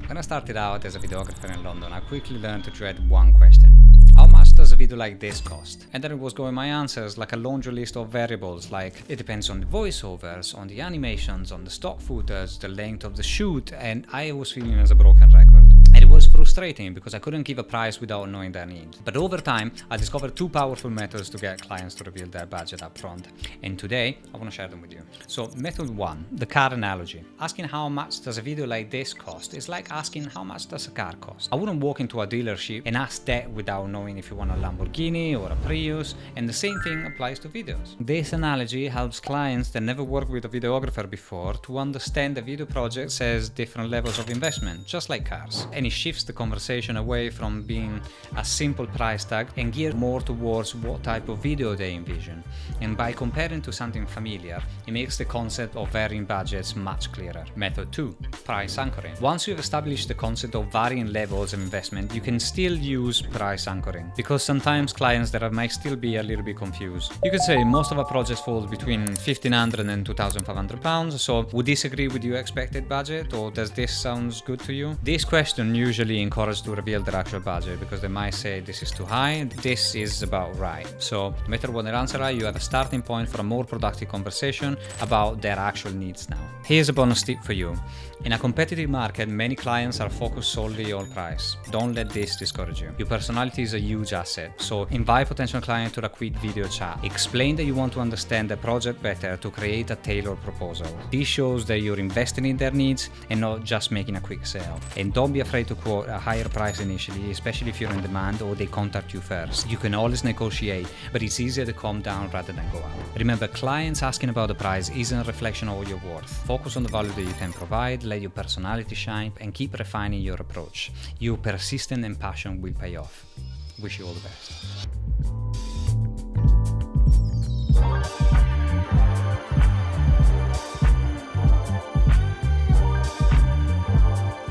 When I started out as a videographer in London, I quickly learned to dread one question. How much does a video like this cost? And then it was going my answers like a laundry list of variables, like it depends on the voiceovers, on the animations, on the stock footage, the length of the shoot, and I was feeling as a broken record. And it was frustrating because I couldn't give a price without knowing their needs. But over time, I discovered two powerful methods to get clients to reveal their budget up front. And today, I want to share them with you. So method 1, the car analogy. Asking how much does a video like this cost is like asking how much does a car cost. I wouldn't walk into a dealership and ask that without knowing if you want a Lamborghini or a Prius, and the same thing applies to videos. This analogy helps clients that never worked with a videographer before to understand that video projects has different levels of investment, just like cars. And it shifts the conversation away from being a simple price tag and geared more towards what type of video they envision. And by comparing to something familiar, it makes the concept of varying budgets much clearer. Method 2, price anchoring. Once you've established the concept of varying levels of investment, you can still use price anchoring, because sometimes clients that might still be a little bit confused. You could say most of our projects fall between £1,500 and £2,500, so would this agree with your expected budget, or does this sound good to you? This question usually encourages to reveal their actual budget, because they might say this is too high, this is about right. So no matter what their answer are, you have a starting point for a more productive conversation about their actual needs now. Here's a bonus tip for you. In a competitive market, many clients are focused solely on price. Don't let this discourage you. Your personality is a huge asset, so invite potential clients to a quick video chat. Explain that you want to understand the project better to create a tailored proposal. This shows that you're investing in their needs and not just making a quick sale. And don't be afraid to quote a higher price initially, especially if you're in demand or they contact you first. You can always negotiate, but it's easier to calm down rather than go up. Remember, clients asking about the price isn't a reflection of your worth. Focus on the value that you can provide, let your personality shine, and keep refining your approach. Your persistence and passion will pay off. Wish you all the best.